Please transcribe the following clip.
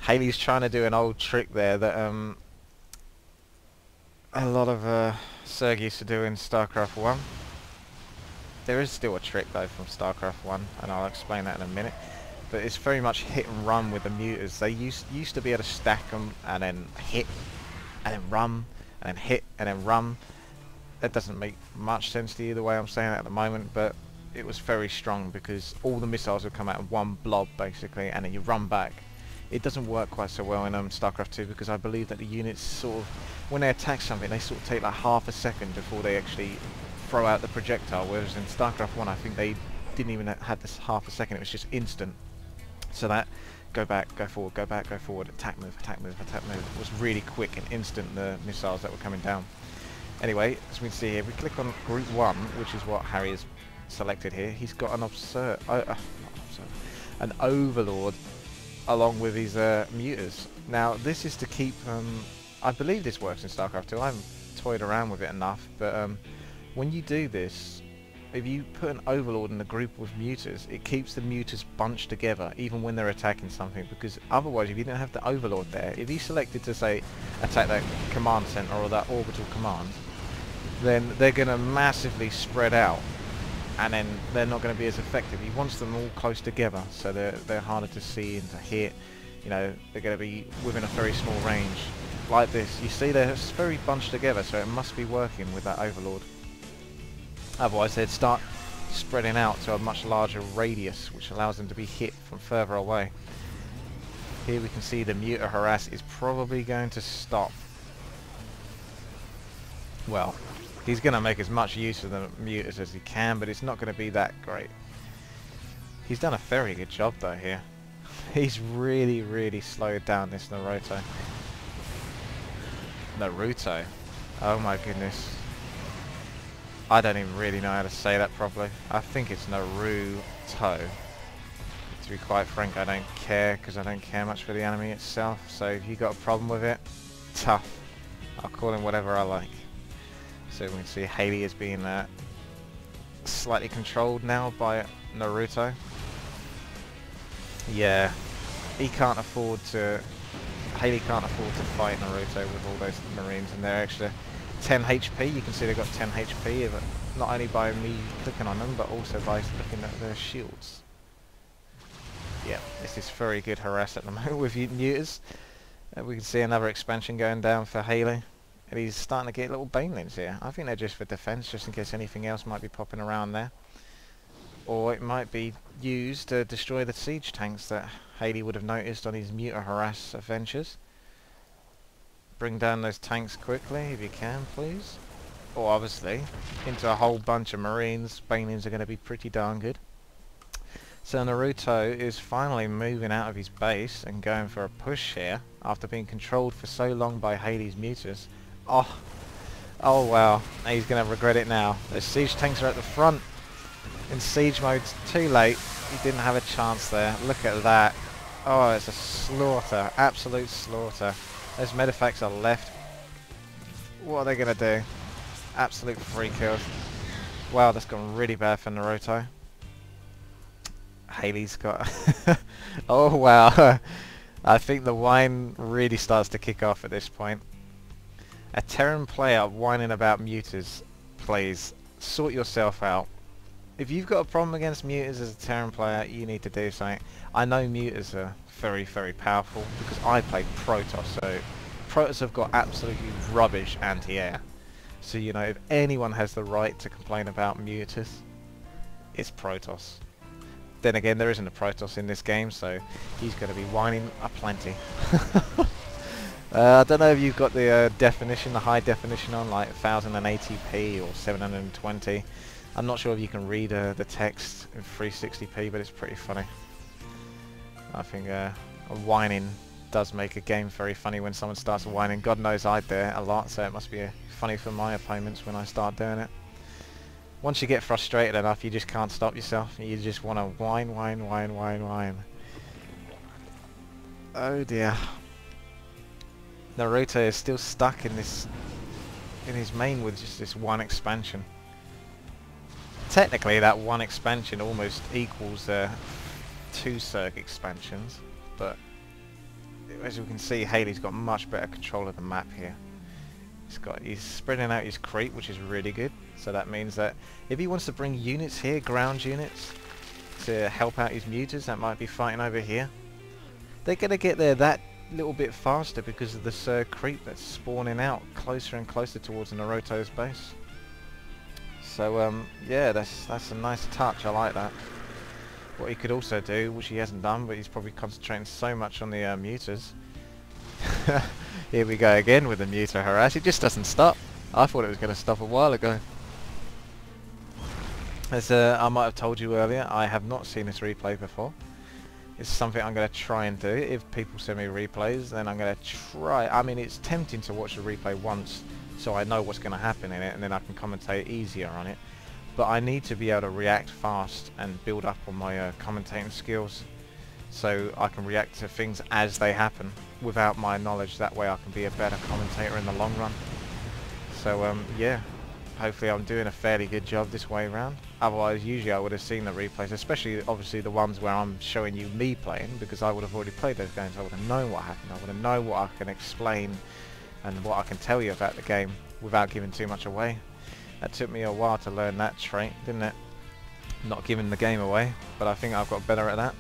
Hayley's trying to do an old trick there that a lot of Zerg used to do in Starcraft 1. There is still a trick though from Starcraft 1, and I'll explain that in a minute. But it's very much hit and run with the muters. They used to be able to stack them and then hit, and then run, and then hit, and then run. That doesn't make much sense to you the way I'm saying it at the moment, but it was very strong because all the missiles would come out in one blob basically, and then you run back. It doesn't work quite so well in StarCraft 2 because I believe that the units sort of, when they attack something, they sort of take like half a second before they actually throw out the projectile, whereas in StarCraft 1 I think they didn't even have this half a second, it was just instant. So that go back, go forward, go back, go forward, attack move, attack move, attack move was really quick and instant, the missiles that were coming down. Anyway, as we can see here, we click on Group 1, which is what Harry has selected here. He's got an Overlord along with his muters. Now this is to keep, I believe this works in StarCraft 2, I haven't toyed around with it enough, but when you do this, if you put an Overlord in a group with muters, it keeps the muters bunched together even when they're attacking something, because otherwise if you didn't have the Overlord there, if you selected to say attack that command center or that orbital command, then they're going to massively spread out and then they're not going to be as effective. He wants them all close together so they're harder to see and to hit. You know, they're going to be within a very small range. Like this, you see they're very bunched together, so it must be working with that Overlord. Otherwise they'd start spreading out to a much larger radius, which allows them to be hit from further away. Here we can see the muter harass is probably going to stop. Well, he's going to make as much use of the muters as he can, but it's not going to be that great. He's done a very good job though here. He's really slowed down this Naruto. Naruto? Oh my goodness. I don't even really know how to say that properly. I think it's Naruto. To be quite frank, I don't care, because I don't care much for the anime itself, so if you got a problem with it, tough. I'll call him whatever I like. So we can see Hayley is being slightly controlled now by Naruto. Yeah, Hayley can't afford to fight Naruto with all those Marines, and they're extra 10 HP. You can see they've got 10 HP, but not only by me clicking on them, but also by looking at their shields. Yeah, this is very good harass at the moment with neuters. We can see another expansion going down for Hayley. And he's starting to get little banelings here. I think they're just for defense, just in case anything else might be popping around there. Or it might be used to destroy the siege tanks that Hayley would have noticed on his muter harass adventures. Bring down those tanks quickly, if you can, please. Or obviously, into a whole bunch of marines, banelings are going to be pretty darn good. So Naruto is finally moving out of his base and going for a push here, after being controlled for so long by Hayley's muters. Oh wow, he's going to regret it now. Those siege tanks are at the front. In siege mode, too late. He didn't have a chance there. Look at that. Oh, it's a slaughter. Absolute slaughter. Those medefacts are left. What are they going to do? Absolute free kills. Wow, that's gone really bad for Naruto. Hayley's got... oh wow. I think the whine really starts to kick off at this point. A Terran player whining about muters, please sort yourself out. If you've got a problem against muters as a Terran player, you need to do something. I know muters are very powerful because I played Protoss, so Protoss have got absolutely rubbish anti-air. So you know, if anyone has the right to complain about muters, it's Protoss. Then again, there isn't a Protoss in this game, so he's going to be whining aplenty. I don't know if you've got the definition, the high definition on, like 1080p or 720. I'm not sure if you can read the text in 360p, but it's pretty funny. I think whining does make a game very funny when someone starts whining. God knows I do it a lot, so it must be funny for my opponents when I start doing it. Once you get frustrated enough, you just can't stop yourself. You just want to whine. Oh dear. Naruto is still stuck in his main with just this one expansion. Technically, that one expansion almost equals 2 Zerg expansions, but as we can see, Hayley's got much better control of the map here. He's spreading out his creep, which is really good. So that means that if he wants to bring units here, ground units, to help out his muters that might be fighting over here, they're going to get there that little bit faster because of the Zerg creep that's spawning out closer and closer towards Naruto's base. So yeah, that's a nice touch. I like that. What he could also do, which he hasn't done, but he's probably concentrating so much on the muters. Here we go again with the muter harass. It just doesn't stop. I thought it was going to stop a while ago. As I might have told you earlier, I have not seen this replay before. It's something I'm going to try and do. If people send me replays, then I'm going to try. I mean, it's tempting to watch the replay once so I know what's going to happen in it, and then I can commentate easier on it. But I need to be able to react fast and build up on my commentating skills, so I can react to things as they happen without my knowledge. That way I can be a better commentator in the long run. So yeah, hopefully I'm doing a fairly good job this way around. Otherwise, usually I would have seen the replays, especially obviously the ones where I'm showing you me playing, because I would have already played those games. I would have known what happened. I would have known what I can explain and what I can tell you about the game without giving too much away. That took me a while to learn that trait, didn't it? Not giving the game away, but I think I've got better at that.